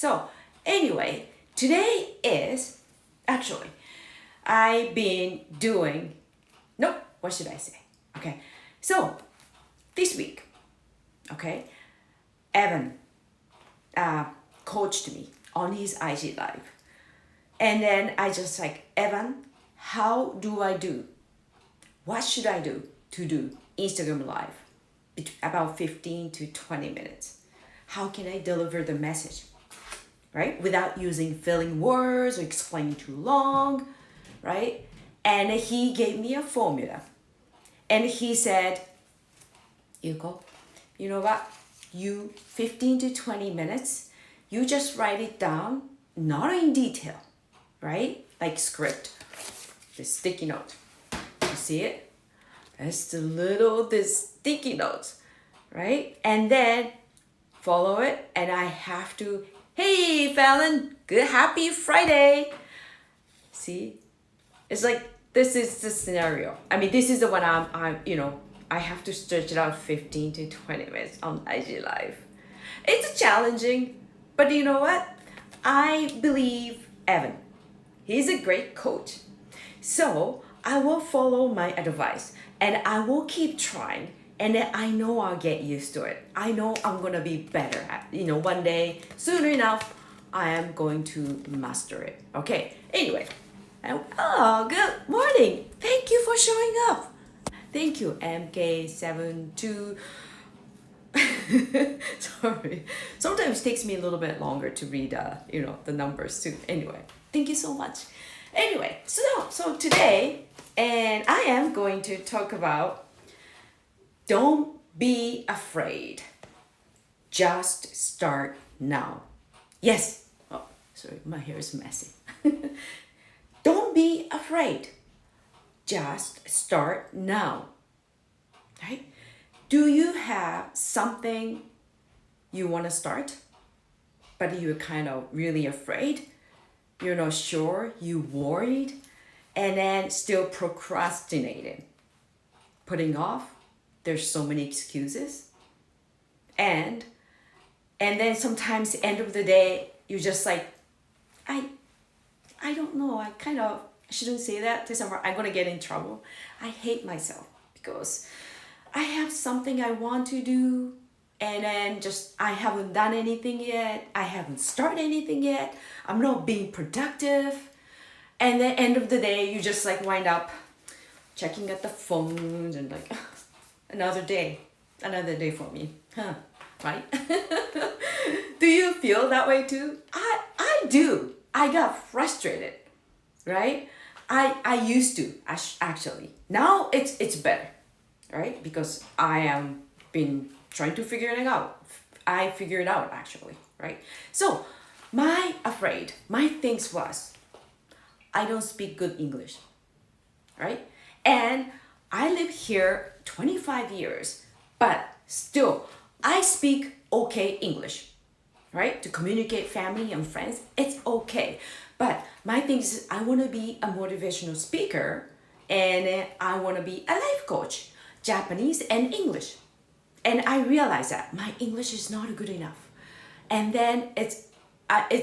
So, anyway, today is actually, I've been doing, no, what should I say? Okay, so this week, okay, Evan uh, coached me on his IG Live. And then I just like, Evan, how do I do? What should I do to do Instagram Live? About 15 to 20 minutes. How can I deliver the message? Right? Without using filling words or explaining too long, right? And he gave me a formula. And he said, Yuko, you know what? You 15 to 20 minutes, you just write it down, not in detail, right? Like script, the sticky note. You see it? That's this sticky notes, right? And then follow it, and I have to, hey Fallon, good happy Friday. See? It's like this is the scenario. I mean, this is the one I have to stretch it out 15 to 20 minutes on IG Live. It's challenging, but you know what? I believe Evan. He's a great coach. So I will follow my advice and I will keep trying. And then I know I'll get used to it. I know I'm gonna be better at, one day, soon enough, I am going to master it. Okay, anyway. Oh, good morning. Thank you for showing up. Thank you, MK72. Sorry. Sometimes it takes me a little bit longer to read, the numbers too. Anyway, thank you so much. Anyway, so today, and I am going to talk about don't be afraid. Just start now. Yes. Oh, sorry, my hair is messy. Don't be afraid. Just start now. Right? Do you have something you want to start, but you're kind of really afraid? You're not sure, you worried, and then still procrastinating, putting off. There's so many excuses. And then sometimes end of the day, you're just like, I don't know, I shouldn't say that to someone, I'm gonna get in trouble. I hate myself because I have something I want to do and then just I haven't done anything yet. I haven't started anything yet. I'm not being productive. And then end of the day, you just like wind up checking at the phone and like, another day for me, huh? Right? Do you feel that way too? I do. I got frustrated, right? I used to actually. Now it's better, right? Because I am been trying to figure it out. I figured it out actually, right? So my things was I don't speak good English, right? And I live here 25 years, but still I speak okay English, right? To communicate family and friends, it's okay. But my thing is I want to be a motivational speaker and I want to be a life coach, Japanese and English. And I realize that my English is not good enough. And then it's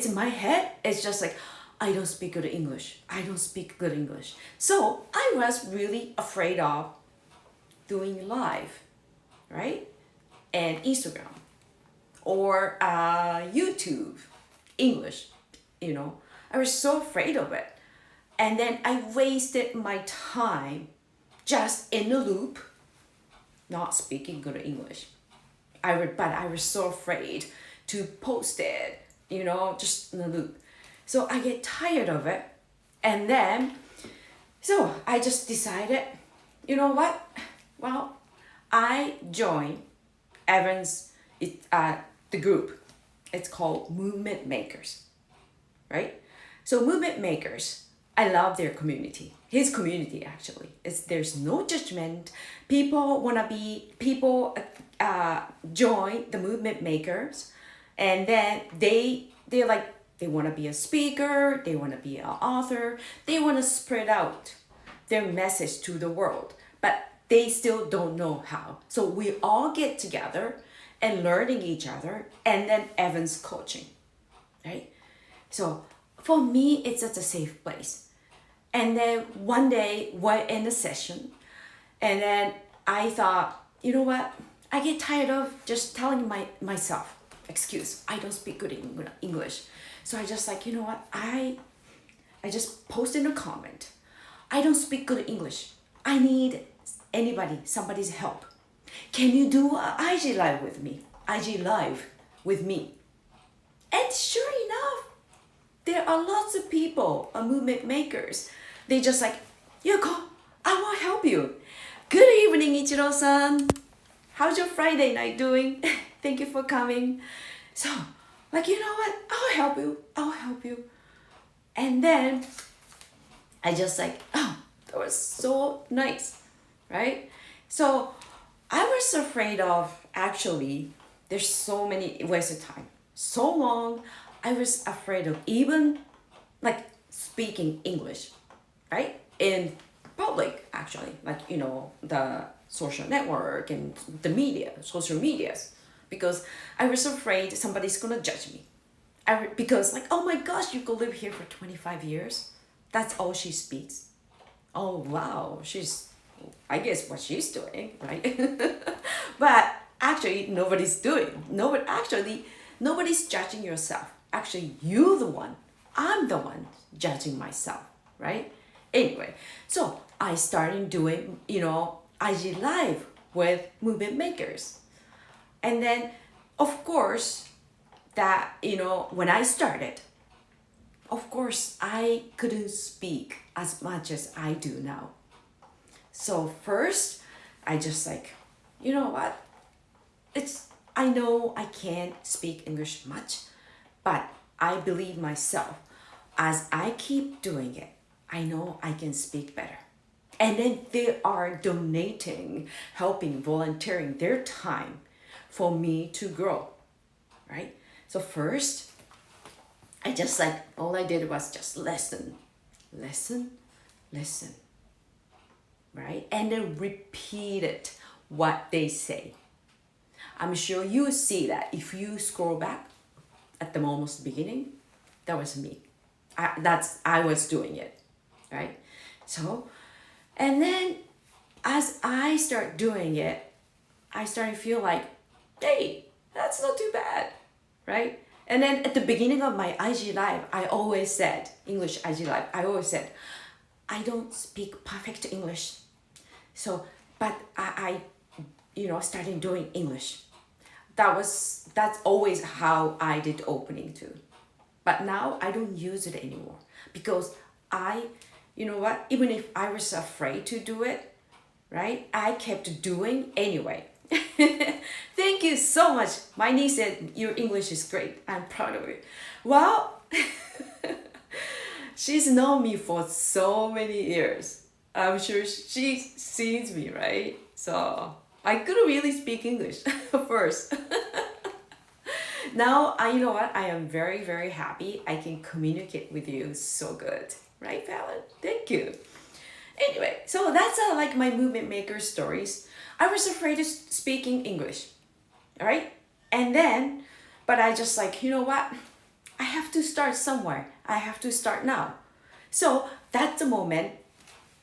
in my head, it's just like, I don't speak good English. I don't speak good English. So I was really afraid of doing live, right? And Instagram or YouTube, English, I was so afraid of it. And then I wasted my time just in the loop, not speaking good English. But I was so afraid to post it, just in the loop. So I get tired of it. And then, so I just decided, you know what? Well, I joined Evan's, the group. It's called Movement Makers, right? So Movement Makers, I love their community. His community actually. There's no judgment. People join the Movement Makers, and then they want to be a speaker, they want to be an author, they want to spread out their message to the world, but they still don't know how. So we all get together and learning each other, and then Evan's coaching, right? So for me, it's just a safe place. And then one day we're in the session, and then I thought, you know what? I get tired of just telling myself, excuse, I don't speak good English. So I just like, you know what? I just posted a comment. I don't speak good English. I need somebody's help. Can you do a IG live with me? IG live with me. And sure enough, there are lots of people, movement makers. They just like, Yuko, I will help you. Good evening, Ichiro-san. How's your Friday night doing? Thank you for coming. So, like, you know what? I'll help you. I'll help you. And then I just like, oh, that was so nice, right? So I was afraid of, actually, there's so many waste of time. So long, I was afraid of even like speaking English, right? In public, actually, like, you know, the social network and the media, social medias, because I was afraid somebody's gonna judge me. Because like, oh my gosh, you could live here for 25 years. That's all she speaks. Oh wow, I guess what she's doing, right? But actually nobody's judging yourself. Actually, you're the one. I'm the one judging myself, right? Anyway, so I started doing, you know, IG live with movement makers. And then of course that, you know, when I started, of course I couldn't speak as much as I do now. So first I just like, you know what? I know I can't speak English much, but I believe myself. As I keep doing it, I know I can speak better. And then they are donating, helping, volunteering their time for me to grow, right? So first, I just like, all I did was just listen, right? And then repeat it, what they say. I'm sure you see that if you scroll back at the almost beginning, that was me. I was doing it, right? So, and then as I start doing it, I start to feel like, hey, that's not too bad, right? And then at the beginning of my IG live, I always said, English IG live, I always said, I don't speak perfect English. So, but I you know, started doing English. That's always how I did opening too. But now I don't use it anymore because you know what, even if I was afraid to do it, right? I kept doing anyway. Thank you so much. My niece said, your English is great. I'm proud of it. Well, she's known me for so many years. I'm sure she sees me, right? So I couldn't really speak English first. Now, you know what? I am very, very happy I can communicate with you so good. Right, Fallon? Thank you. Anyway, so that's like my movement maker stories. I was afraid of speaking English, all right? And then, but I just like, you know what? I have to start somewhere. I have to start now. So that's the moment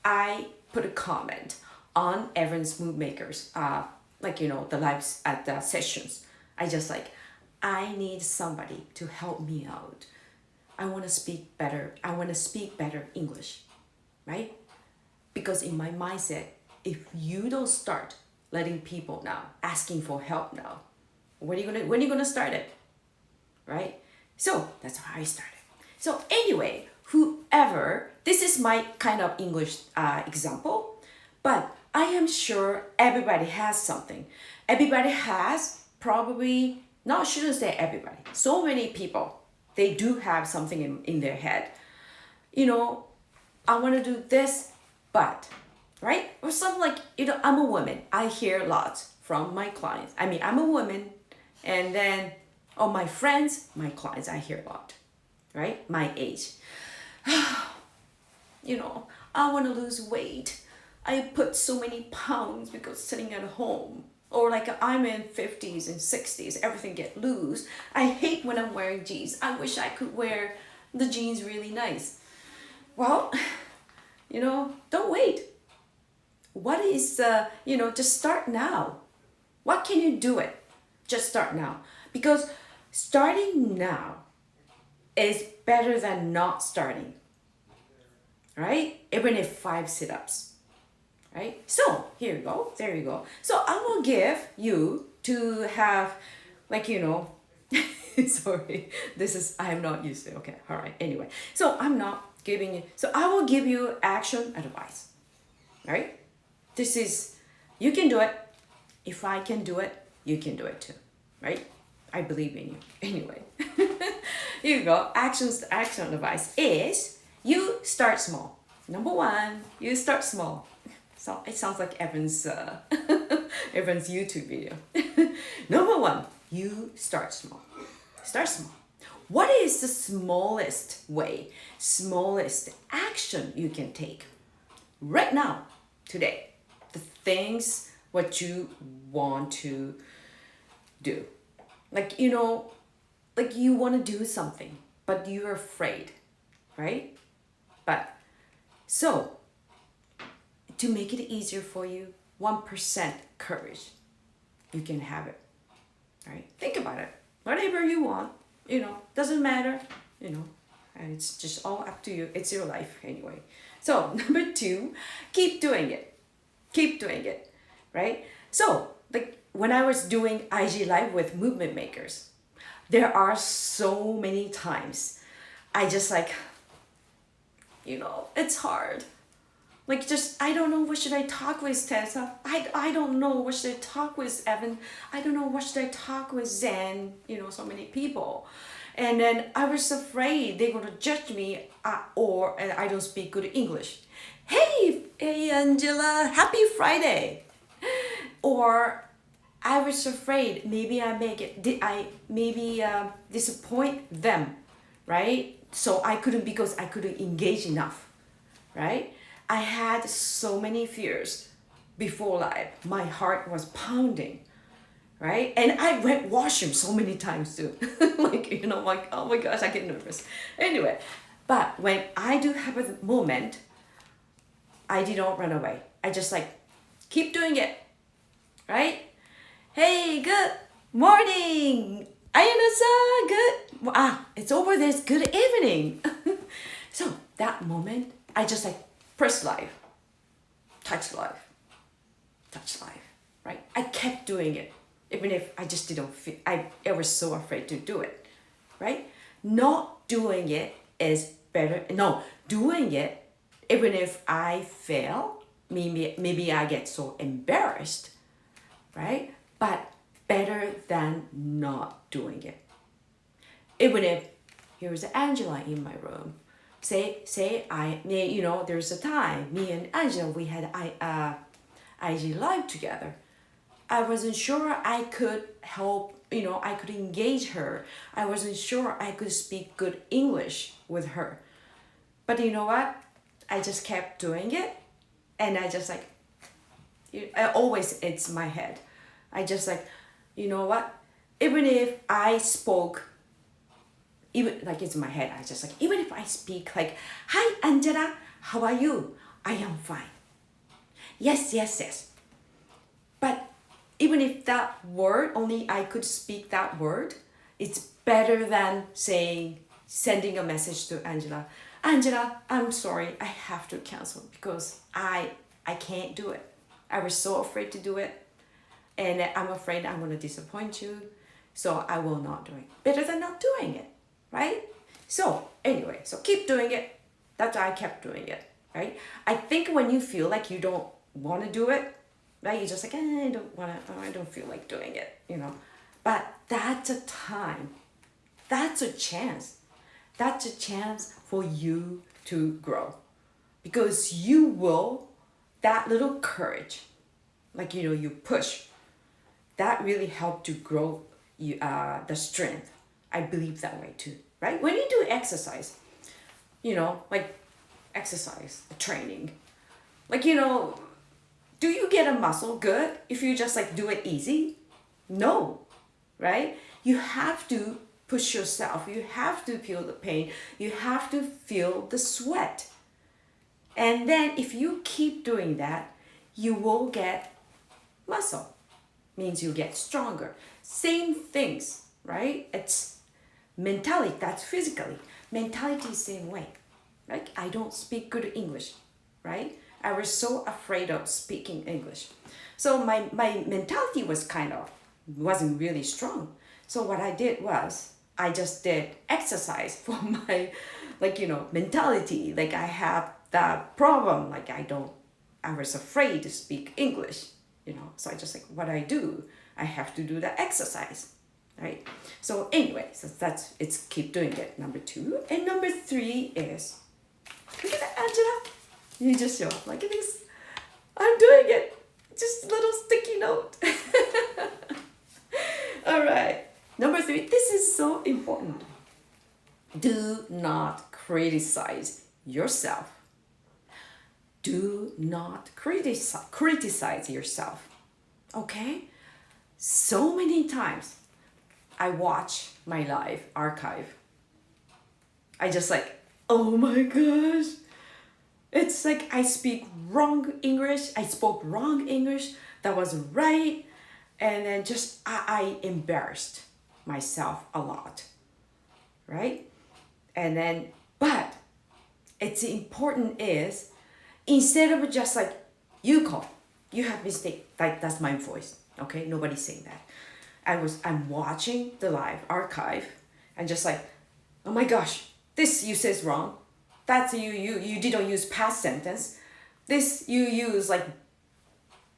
I put a comment on Evans Mood Makers, like, you know, the lives at the sessions. I just like, I need somebody to help me out. I want to speak better. I want to speak better English, right? Because in my mindset, if you don't start letting people now, asking for help now, when are you gonna start it, right? So that's how I started. So anyway, whoever, this is my kind of English example, but I am sure everybody has something. Everybody has probably, no, I shouldn't say everybody. So many people, they do have something in their head. You know, I want to do this, but, right? Or something like, you know, I'm a woman. I hear lots from my clients. I mean, I'm a woman, and then, oh, my friends, my clients, I hear a lot, right? My age. You know, I want to lose weight. I put so many pounds because sitting at home. Or like I'm in 50s and 60s, everything get loose. I hate when I'm wearing jeans. I wish I could wear the jeans really nice. Well, don't wait. What is, just start now. What can you do it? Just start now. Because starting now is better than not starting, right? Even if 5 sit-ups, right? So here you go, there you go. So I will give you to have, like, sorry, I'm not used to, okay, all right, anyway. So I'm not giving you, so I will give you action advice, right? This is, you can do it. If I can do it, you can do it too, right? I believe in you. Anyway, here you go. Action advice is you start small. Number one, you start small. So it sounds like Evan's Evan's YouTube video. Number one, you start small. Start small. What is the smallest way, smallest action you can take right now, today? The things what you want to do. Like, like you want to do something, but you're afraid, right? But so to make it easier for you, 1% courage, you can have it, right? Think about it. Whatever you want, doesn't matter, and it's just all up to you. It's your life anyway. So number two, keep doing it. Keep doing it, right? So like when I was doing IG Live with movement makers, there are so many times I just like, it's hard. Like just, I don't know what should I talk with Tessa. I don't know what should I talk with Evan. I don't know what should I talk with Zen, so many people. And then I was afraid they're going to judge me or I don't speak good English. Hey Angela, happy Friday. Or I was afraid maybe disappoint them, right? So because I couldn't engage enough, right? I had so many fears before live. My heart was pounding, right? And I went washroom so many times too. like, oh my gosh, I get nervous. Anyway, but when I do have a moment, I did not run away. I just like, keep doing it, right? Hey, good morning. Ayana-san, good. It's over there. It's good evening. So that moment, I just like press live, touch live, right? I kept doing it, even if I just didn't feel, I was so afraid to do it, right? Not doing it is better. No, doing it, even if I fail, maybe I get so embarrassed, right? But better than not doing it. Even if here's Angela in my room, say there's a time me and Angela we had IG Live together. I wasn't sure I could help, I could engage her. I wasn't sure I could speak good English with her. But you know what? I just kept doing it, and I just like, it's my head. I just like, you know what? Even if I spoke, even like it's in my head, I just like, even if I speak like, hi Angela, how are you? I am fine. Yes. But even if that word, only I could speak that word, it's better than sending a message to Angela. Angela, I'm sorry, I have to cancel because I can't do it. I was so afraid to do it, and I'm afraid I'm gonna disappoint you, so I will not do it. Better than not doing it, right? So anyway, so keep doing it. That's why I kept doing it, right? I think when you feel like you don't want to do it, right? You're just like, I don't feel like doing it, But that's a time. That's a chance. That's a chance for you to grow, because you will, that little courage, like, you push, that really helped to grow you, the strength. I believe that way too, right? When you do exercise, like exercise, training, like, do you get a muscle good if you just like do it easy? No, right? You have to push yourself. You have to feel the pain. You have to feel the sweat. And then if you keep doing that, you will get muscle. Means you get stronger. Same things, right? It's mentality, that's physically. Mentality is same way. Like I don't speak good English, right? I was so afraid of speaking English. So my mentality was wasn't really strong. So what I did was I just did exercise for my mentality. Like I have that problem, I was afraid to speak English, So I just what I do, I have to do the exercise, right? So anyway, so it's keep doing it, number 2. And number 3 is, look at that, Angela. You just show up like this. I'm doing it. Just a little sticky note. All right. Number 3, this is so important. Do not criticize yourself. Do not criticize yourself. Okay? So many times I watch my live archive. I just oh my gosh. It's like I speak wrong English. I spoke wrong English. That wasn't right. And then just I embarrassed myself a lot. Right? And then, but it's important is, instead of just you have mistake, that's my voice. Okay? Nobody's saying that. I'm watching the live archive and just oh my gosh, this you says wrong. That's you didn't use past sentence. This you use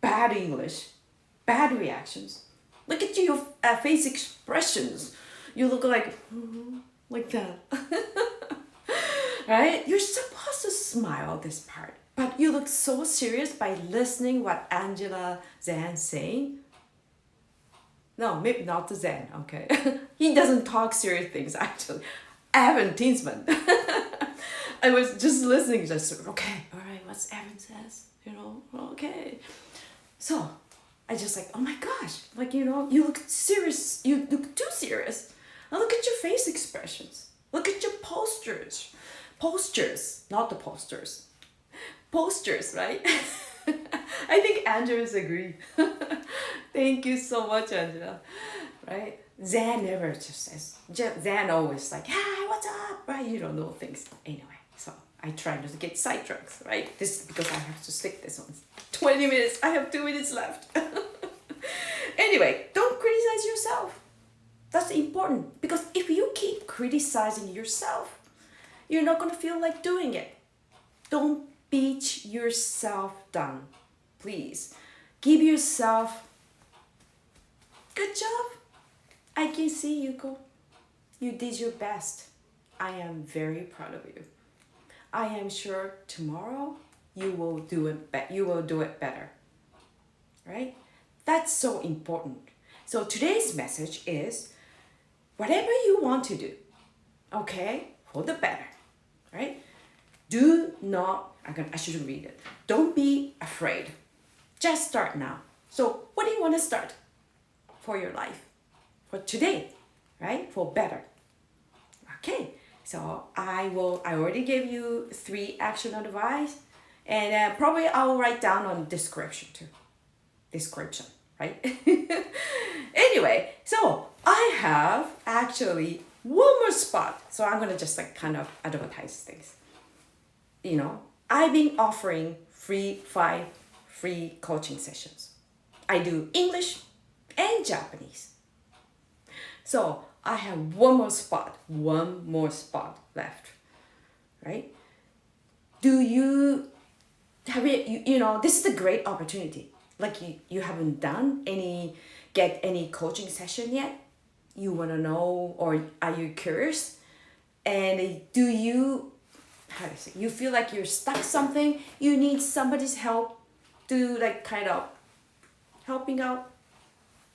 bad English, bad reactions. Look at your face expressions. You look like that. Right? You're supposed to smile this part, but you look so serious by listening what Angela Zhan saying. No, maybe not the Zen, okay? He doesn't talk serious things, actually. Evan Tinsman. I was just listening, okay, all right, what's Evan says, okay. So, I just oh my gosh, you look serious, you look too serious. Now look at your face expressions. Look at your postures. Postures, not the posters. Postures, right? I think Angela's agree. Thank you so much, Angela. Right? Zan never just says. Zan always hi, what's up? Right? You don't know things. Anyway, so I try not to get sidetracked, right? This is because I have to stick this on. 20 minutes. I have 2 minutes left. Anyway, don't criticize yourself. That's important. Because if you keep criticizing yourself, you're not going to feel like doing it. Don't beat yourself down. Please. Give yourself good job. I can see you go. You did your best. I am very proud of you. I am sure tomorrow you will do it. You will do it better. Right? That's so important. So today's message is, whatever you want to do, okay, for the better, right? Do not. I should read it. Don't be afraid. Just start now. So what do you want to start for your life? For today, right? For better. Okay. So I already gave you 3 action advice, and probably I'll write down on description too. Description, right? Anyway, so I have actually one more spot. So I'm gonna just kind of advertise things. I've been offering 5 free coaching sessions. I do English and Japanese. So I have one more spot left, right? Do you have it? This is a great opportunity. You haven't get any coaching session yet. You want to know, or are you curious? And do you, you feel like you're stuck something? You need somebody's help to kind of helping out,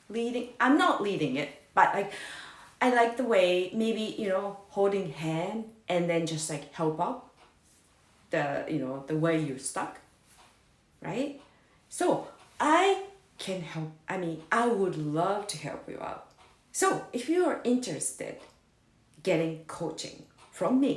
leading. I'm not leading it, but I like the way maybe holding hand and then just help out the way you're stuck, right? So I can help. I would love to help you out. So if you are interested, getting coaching from me.